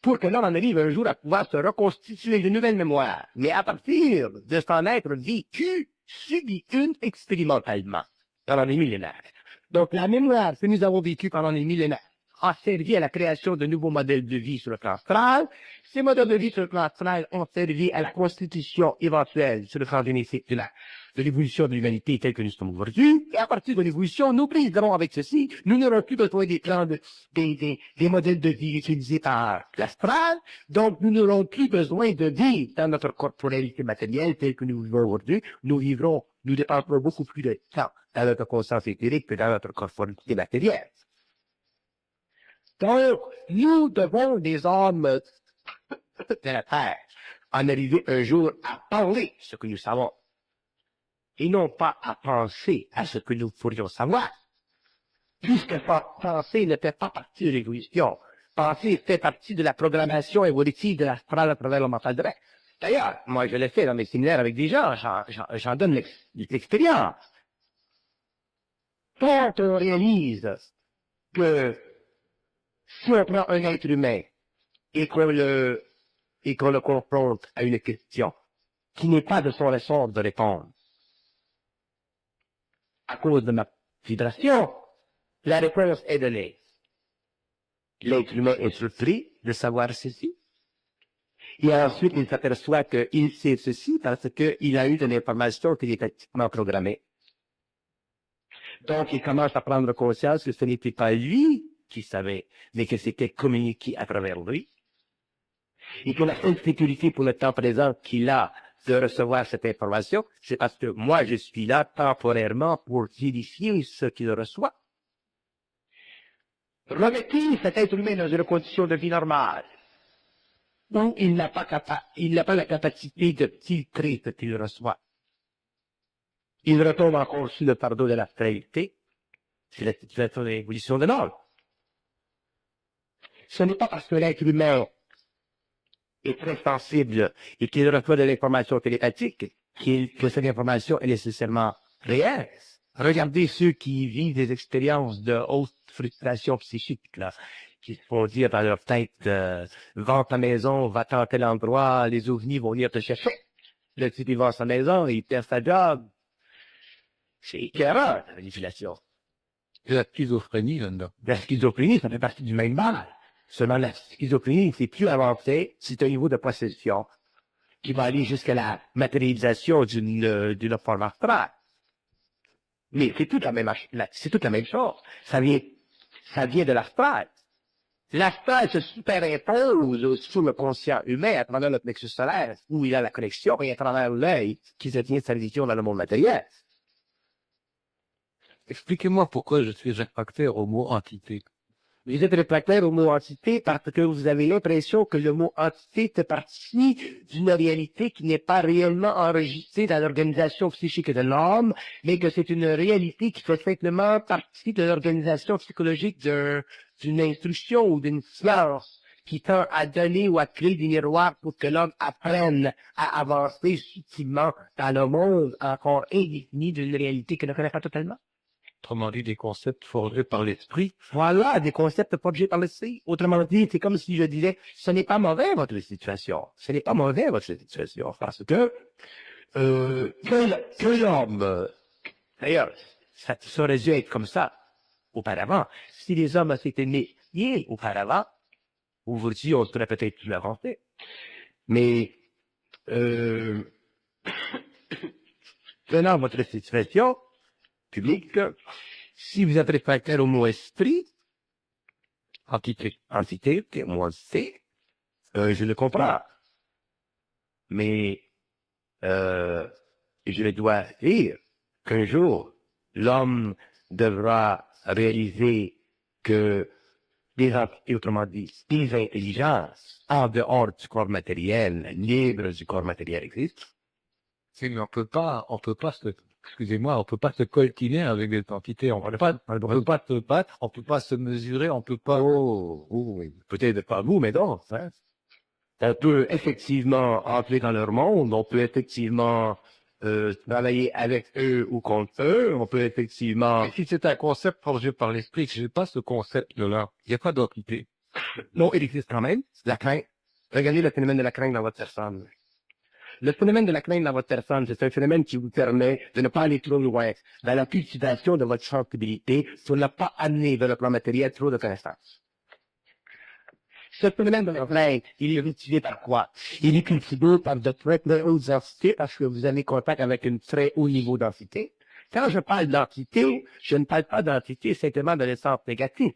pour que l'on en arrive un jour à pouvoir se reconstituer de nouvelles mémoires. Mais à partir de s'en être vécu, subi une expérimentalement pendant les millénaires. Donc la mémoire que nous avons vécue pendant les millénaires a servi à la création de nouveaux modèles de vie sur le plan astral. Ces modèles de vie sur le plan astral ont servi à la constitution éventuelle sur le plan génétique de l'évolution de l'humanité telle que nous sommes aujourd'hui. Et à partir de l'évolution, nous préciserons avec ceci, nous n'aurons plus besoin des plans des modèles de vie utilisés par l'astral. Donc, nous n'aurons plus besoin de vivre dans notre corporalité matérielle telle que nous vivons aujourd'hui. Nous dépenserons beaucoup plus de temps dans notre conscience éthérique que dans notre corporalité matérielle. Donc, nous devons, des hommes de la Terre, en arriver un jour à parler ce que nous savons, et non pas à penser à ce que nous pourrions savoir, puisque penser ne fait pas partie de l'évolution. Penser fait partie de la programmation évolutive de l'astral à travers le mental de l'être. D'ailleurs, moi je l'ai fait dans mes séminaires avec des gens, j'en donne l'expérience. Quand on réalise que si on prend un être humain et qu'on le confronte à une question qui n'est pas de son ressort de répondre, à cause de ma vibration, la réponse est donnée. L'être humain est surpris de savoir ceci. Et ensuite, il s'aperçoit qu'il sait ceci parce qu'il a eu de l'information qui est activement programmée. Donc, il commence à prendre conscience que ce n'était pas lui qui savait, mais que c'était communiqué à travers lui. Et que la seule sécurité pour le temps présent qu'il a de recevoir cette information, c'est parce que moi, je suis là temporairement pour vérifier ce qu'il reçoit. remettez cet être humain dans une condition de vie normale. Donc, il n'a pas la capacité de filtrer ce qu'il reçoit. Il retombe encore sous le fardeau de la fragilité. C'est la situation de l'évolution de l'homme. Ce n'est pas parce que l'être humain est très sensible et qu'il reçoit de l'information télépathique que cette information est nécessairement réelle. Regardez ceux qui vivent des expériences de haute frustration psychique, là, qui se font dire dans leur tête, vends ta maison, va-t'en à tel endroit, les ovnis vont venir te chercher. Le type, il vend sa maison, il perd sa job. C'est écœurant, la manipulation. C'est la schizophrénie là-dedans. La schizophrénie, ça fait partie du même mal. Seulement, la schizophrénie, c'est plus avancé, c'est un niveau de possession qui va aller jusqu'à la matérialisation d'une forme astrale. Mais c'est toute la même chose. Ça vient de l'astral. L'astral se superimpose sur le conscient humain à travers le plexus solaire, où il a la connexion, et à travers l'œil qui se tient sa vision dans le monde matériel. Expliquez-moi pourquoi je suis réfractaire au mot entité. Vous êtes réfractaire au mot entité parce que vous avez l'impression que le mot entité fait partie d'une réalité qui n'est pas réellement enregistrée dans l'organisation psychique de l'homme, mais que c'est une réalité qui fait simplement partie de l'organisation psychologique d'une instruction ou d'une science qui tend à donner ou à créer des miroirs pour que l'homme apprenne à avancer subtilement dans le monde encore indéfini d'une réalité qu'il ne connaît pas totalement. Autrement dit, des concepts forgés par l'esprit. Voilà, des concepts forgés par l'esprit. Autrement dit, c'est comme si je disais, ce n'est pas mauvais votre situation. Ce n'est pas mauvais votre situation. Parce que l'homme, d'ailleurs, ça aurait dû être comme ça auparavant. Si les hommes s'étaient nés auparavant, aujourd'hui, on serait peut-être plus avancé. Mais, venant votre situation publique, si vous êtes réfractaire au mot esprit, entité, mot entité, je le comprends. Mais, je dois dire qu'un jour, l'homme devra réaliser que des entités, autrement dit, des intelligences en dehors du corps matériel, libres du corps matériel existent. Mais on peut pas on peut pas se coltiner avec des entités. On peut pas se battre, on peut pas se mesurer, on peut pas. Oui. Peut-être pas vous, mais d'autres. Hein. On peut effectivement entrer dans leur monde, on peut effectivement travailler avec eux ou contre eux, on peut effectivement... Mais si c'est un concept forgé par l'esprit, que j'ai pas ce concept-là, il n'y a pas d'entité. Non, il existe quand même, la crainte. Regardez le phénomène de la crainte dans votre personne. Le phénomène de la crainte dans votre personne, c'est un phénomène qui vous permet de ne pas aller trop loin dans la cultivation de votre sensibilité pour ne pas amener vers le plan matériel trop de connaissances. Ce phénomène de la crainte, il est cultivé par quoi? Il est cultivé par de très hautes densités parce que vous avez contact avec un très haut niveau densité. Quand je parle d'entité, je ne parle pas d'entité simplement de l'essence négative.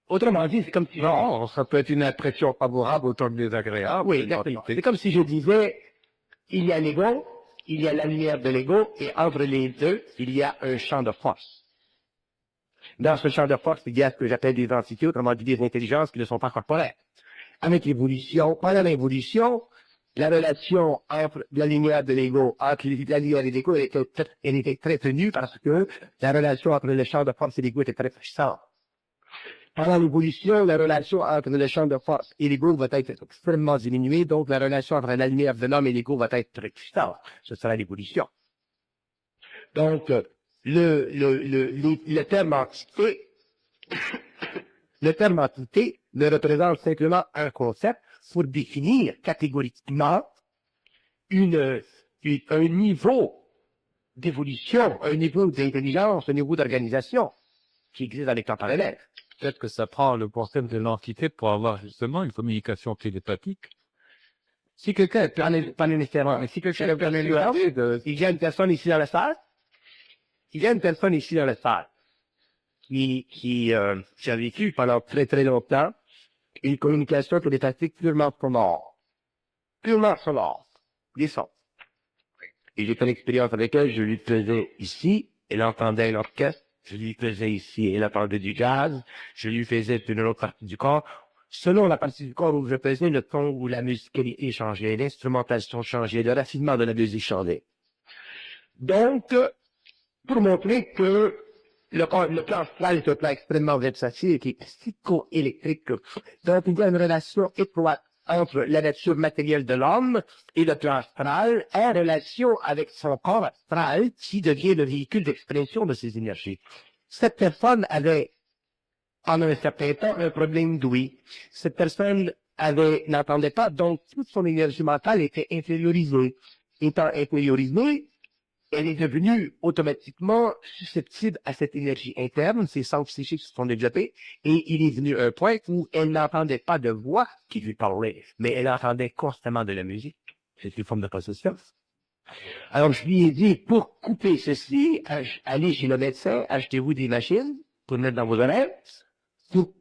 Autrement dit, c'est comme si... Non, ça peut être une impression favorable autant que désagréable. Oui, exactement. C'est comme si je disais, il y a l'ego, il y a la lumière de l'ego, et entre les deux, il y a un champ de force. Dans ce champ de force, il y a ce que j'appelle des entités, autrement dit des intelligences qui ne sont pas corporelles. Avec l'évolution, pendant l'évolution, la relation entre la lumière de l'ego, entre la lumière de l'ego, elle était très tenue parce que la relation entre le champ de force et l'ego était très puissante. Pendant l'évolution, la relation entre le champ de force et l'ego va être extrêmement diminuée, donc la relation entre la lumière de l'homme et l'ego va être très puissante. Ce sera l'évolution. Donc, le terme entité, le terme entité ne représente simplement un concept pour définir catégoriquement un niveau d'évolution, un niveau d'intelligence, un niveau d'organisation qui existe dans les temps parallèles. Peut-être que ça prend le concept de l'entité pour avoir justement une communication télépathique. Si quelqu'un, pas nécessairement, mais si quelqu'un est persuadé il y a une personne ici dans la salle, qui a vécu pendant très très longtemps une communication télépathique purement sonore, des sons. Et j'ai fait l'expérience avec elle, je lui faisais ici, elle entendait l'orchestre, je lui faisais ici, elle attendait du jazz, je lui faisais une autre partie du corps. Selon la partie du corps où je faisais, le ton ou la musicalité changeait, l'instrumentation changeait, le raffinement de la musique changeait. Donc, pour montrer que le plan astral est un plan extrêmement versatile, qui est psychoélectrique. Donc, il y a une relation étroite entre la nature matérielle de l'homme et le plan astral, en relation avec son corps astral, qui devient le véhicule d'expression de ces énergies. Cette personne avait, en un certain temps, un problème d'ouïe. Cette personne n'entendait pas, donc toute son énergie mentale était infériorisée. Étant infériorisée, elle est devenue automatiquement susceptible à cette énergie interne, ses centres psychiques se sont développés, et il est venu un point où elle n'entendait pas de voix qui lui parlait, mais elle entendait constamment de la musique. C'est une forme de possession. Alors je lui ai dit, pour couper ceci, allez chez le médecin, achetez-vous des machines pour mettre dans vos oreilles, pour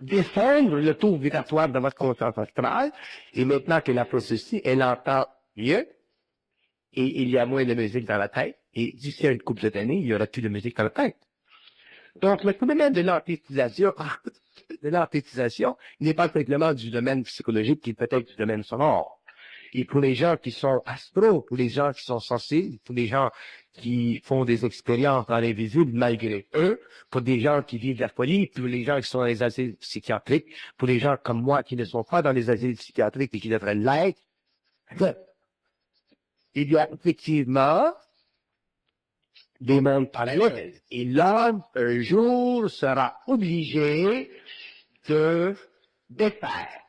descendre le taux vibratoire de votre conscience astrale, et maintenant qu'elle a fait ceci, elle entend mieux, et il y a moins de musique dans la tête, et d'ici à une couple d'années, il y aura plus de musique dans la tête. Donc, le phénomène de l'anthétisation n'est pas simplement du domaine psychologique, qui est peut-être du domaine sonore. Et pour les gens qui sont astro, pour les gens qui sont sensibles, pour les gens qui font des expériences dans l'invisible malgré eux, pour des gens qui vivent la folie, pour les gens qui sont dans les asiles psychiatriques, pour les gens comme moi qui ne sont pas dans les asiles psychiatriques et qui devraient l'être, il y a effectivement des mondes parallèles. Et l'homme, un jour, sera obligé de défaire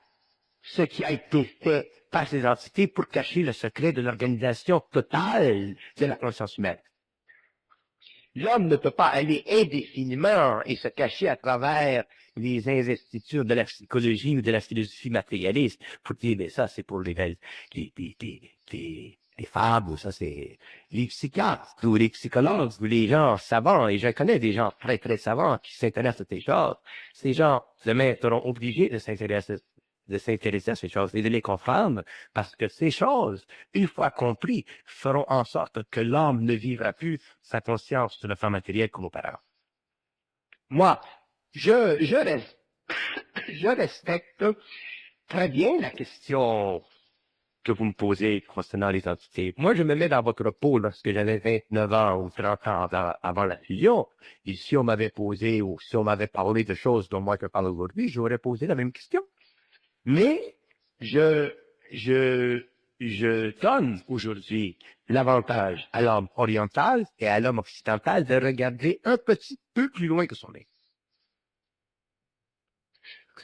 ce qui a été fait par ces entités pour cacher le secret de l'organisation totale de la conscience humaine. L'homme ne peut pas aller indéfiniment et se cacher à travers les investitures de la psychologie ou de la philosophie matérialiste pour dire, mais ça, c'est pour les femmes, ou ça, c'est les psychiatres, ou les psychologues, ou les gens savants, et je connais des gens très, très savants qui s'intéressent à ces choses. Ces gens, demain, seront obligés de s'intéresser à ces choses et de les comprendre, parce que ces choses, une fois comprises, feront en sorte que l'homme ne vivra plus sa conscience sur le plan matériel comme auparavant. Moi, je respecte très bien la question que vous me posez concernant les entités. Moi, je me mets dans votre peau lorsque j'avais 29 ans ou 30 ans avant la fusion. Et si on m'avait posé ou si on m'avait parlé de choses dont moi je parle aujourd'hui, j'aurais posé la même question. Mais je donne aujourd'hui l'avantage à l'homme oriental et à l'homme occidental de regarder un petit peu plus loin que son nez.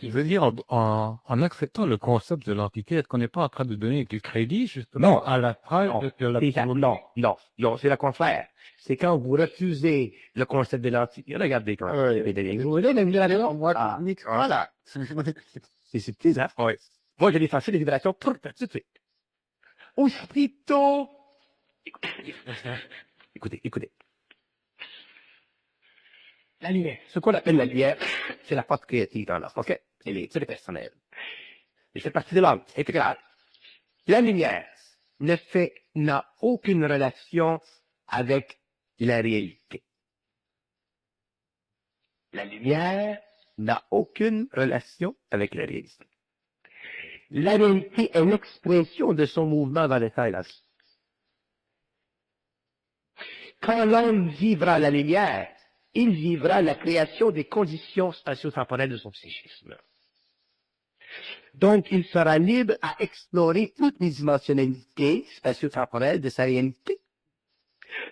Je veux dire, en acceptant le concept de l'entité, est-ce qu'on n'est pas en train de donner du crédit, justement, à la phrase de la Non, c'est le contraire. C'est quand vous refusez le concept de l'entité. Regardez quand voilà. C'est subtil, hein? Oui. Moi, je l'ai fait les vibrations tout de suite. Aussitôt. Écoutez. La lumière. Ce qu'on appelle la lumière, c'est la force créative dans l'homme, ok? Elle est très personnelle. Et c'est partie de l'homme, intégrale. La lumière n'a aucune relation avec la réalité. La lumière n'a aucune relation avec la réalité. La réalité est l'expression de son mouvement dans l'état et la vie. Quand l'homme vivra la lumière, il vivra la création des conditions spatio-temporelles de son psychisme. Donc, il sera libre à explorer toutes les dimensionnalités spatio-temporelles de sa réalité.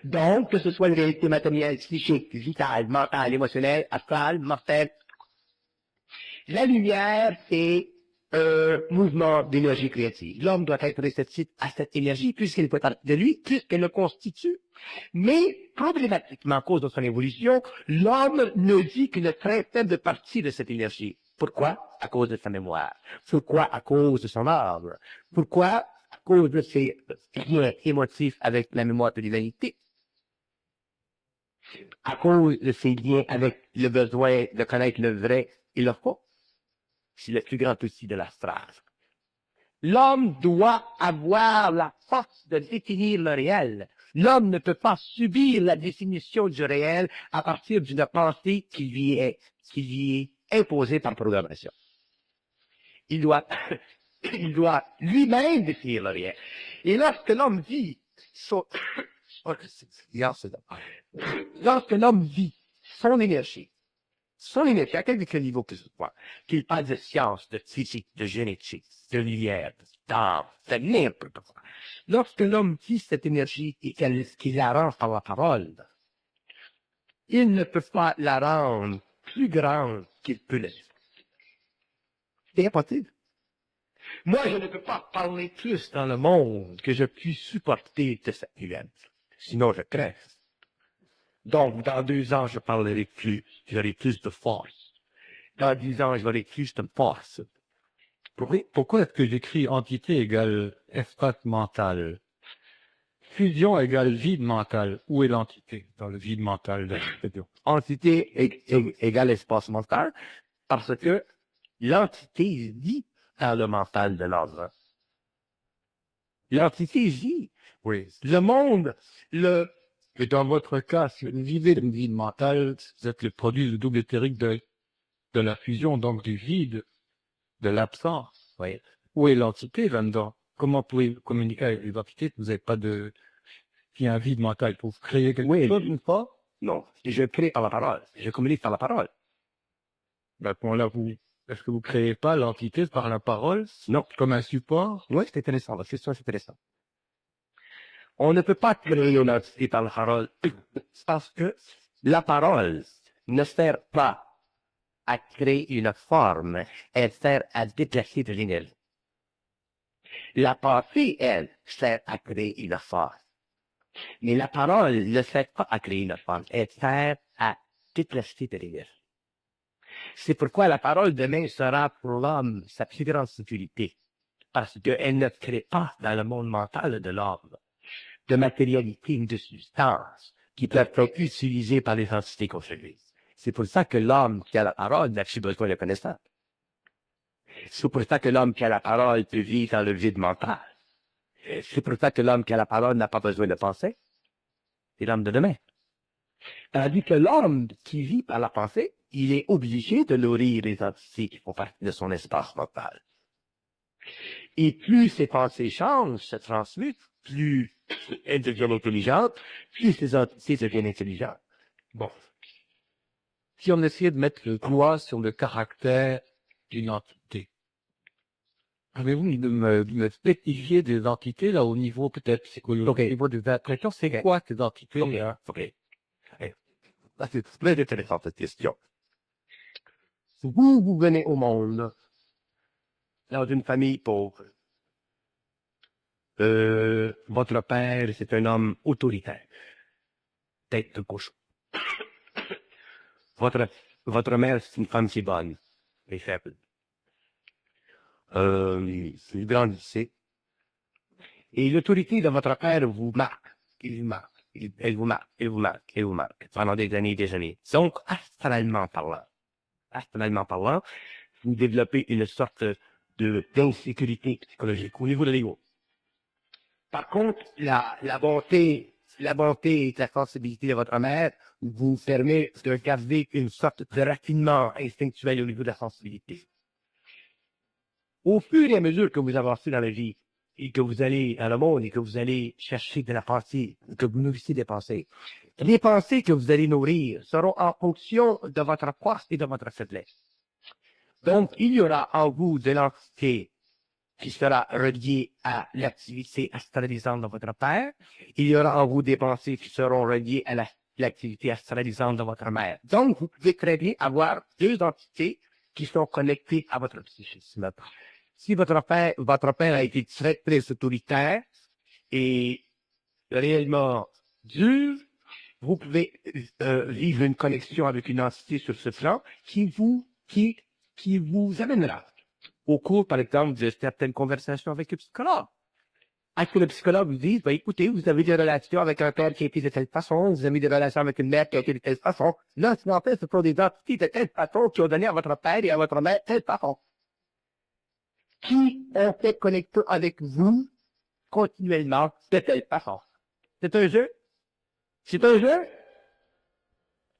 Donc, que ce soit une réalité matérielle, psychique, vitale, mentale, émotionnelle, astrale, mortelle. La lumière, c'est un mouvement d'énergie créative. L'homme doit être réceptif à cette énergie puisqu'elle peut être de lui, puisqu'elle le constitue. Mais, problématiquement, à cause de son évolution, l'homme ne dit qu'une très faible partie de cette énergie. Pourquoi? À cause de sa mémoire. Pourquoi? À cause de son âme. Pourquoi? À cause de ses liens émotifs avec la mémoire de l'humanité. À cause de ses liens avec le besoin de connaître le vrai et le faux. C'est le plus grand outil de l'astral. L'homme doit avoir la force de définir le réel. L'homme ne peut pas subir la définition du réel à partir d'une pensée qui lui est imposée par programmation. Il doit, il doit lui-même définir le réel. Et lorsque l'homme vit, lorsque l'homme vit son énergie, à quelque niveau que ce soit, qu'il parle de science, de physique, de génétique, de lumière, d'âme, de n'importe quoi. Lorsque l'homme vit cette énergie et qu'il la rend par la parole, il ne peut pas la rendre plus grande qu'il peut l'être. C'est impossible. Moi, je ne peux pas parler plus dans le monde que je puis supporter de cette nuance. Sinon, je crève. Donc, dans 2 ans, je parlerai plus. J'aurai plus de force. Dans 10 ans, j'aurai plus de force. Pourquoi est-ce que j'écris entité égale espace mental? Fusion égale vide mental. Où est l'entité dans le vide mental de la fusion? Entité égale espace mental, parce que l'entité vit dans le mental de l'homme. L'entité vit. Oui. Le monde, Et dans votre cas, si vous vivez d'une vide mentale, vous êtes le produit du double éthérique de la fusion, donc du vide, de l'absence. oui. Où est l'entité là-dedans? Comment pouvez-vous communiquer avec les entités si vous n'avez pas de... Il y a un vide mental pour créer quelque chose, une fois? Non, je crée par la parole. Je communique par la parole. Ben, à ce moment-là, est-ce que vous créez pas l'entité par la parole? Non. Comme un support? Oui, c'est intéressant. La question, c'est intéressant. On ne peut pas créer une entité par la parole parce que la parole ne sert pas à créer une forme, elle sert à déplacer de l'énergie. La pensée, elle, sert à créer une forme. Mais la parole ne sert pas à créer une forme, elle sert à déplacer de l'énergie. C'est pourquoi la parole demain sera pour l'homme sa plus grande sécurité, parce qu'elle ne crée pas dans le monde mental de l'homme de matérialité ou de substance qui peuvent être utilisées par les entités construites. C'est pour ça que l'homme qui a la parole n'a plus besoin de connaissance. C'est pour ça que l'homme qui a la parole peut vivre dans le vide mental. C'est pour ça que l'homme qui a la parole n'a pas besoin de penser. C'est l'homme de demain. Tandis que l'homme qui vit par la pensée, il est obligé de nourrir les entités qui font partie de son espace mental. Et plus ces pensées changent, se transmutent, plus elles deviennent intelligentes, plus ces entités deviennent intelligentes. Bon. Si on essayait de mettre le doigt sur le caractère d'une entité, avez-vous de me spécifier des entités, là, au niveau peut-être psychologique, au niveau des impressions, c'est quoi ces entités? OK. Ça, c'est très intéressant, cette question. Vous venez au monde dans une famille pauvre. Votre père, c'est un homme autoritaire. Tête de cochon. Votre mère, c'est une femme qui est bonne, mais faible. Vous grandissez. Et l'autorité de votre père vous marque. Il vous marque. Elle vous marque. Elle vous marque. Elle vous marque. Pendant des années et des années. Donc, astralement parlant, vous développez une sorte d'insécurité psychologique au niveau de l'ego. Par contre, la bonté et la sensibilité de votre mère vous permet de garder une sorte de raffinement instinctuel au niveau de la sensibilité. Au fur et à mesure que vous avancez dans la vie, et que vous allez dans le monde, et que vous allez chercher de la pensée, que vous nourrissez des pensées, les pensées que vous allez nourrir seront en fonction de votre force et de votre faiblesse. Donc, il y aura en vous de l'entité qui sera reliée à l'activité astralisante de votre père. Il y aura en vous des pensées qui seront reliées à l'activité astralisante de votre mère. Donc, vous pouvez très bien avoir 2 entités qui sont connectées à votre psychisme. Si votre père a été très, très autoritaire et réellement dur, vous pouvez vivre une connexion avec une entité sur ce plan qui vous amènera au cours, par exemple, de certaines conversations avec le psychologue. Avec le psychologue vous dit, ben, écoutez, vous avez des relations avec un père qui a été de telle façon, vous avez des relations avec une mère qui a été de telle façon. Là, en fait, ce sont des entités de telle façon qui ont donné à votre père et à votre mère telle façon. Qui ont fait connecter avec vous continuellement de telle façon. C'est un jeu. C'est un jeu.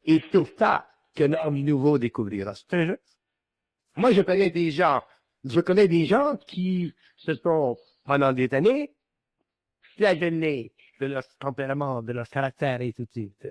Et c'est ça que l'homme nouveau découvrira. C'est un jeu. Moi, je connais des gens qui se sont, pendant des années, flagellés de leur tempérament, de leur caractère et tout de suite.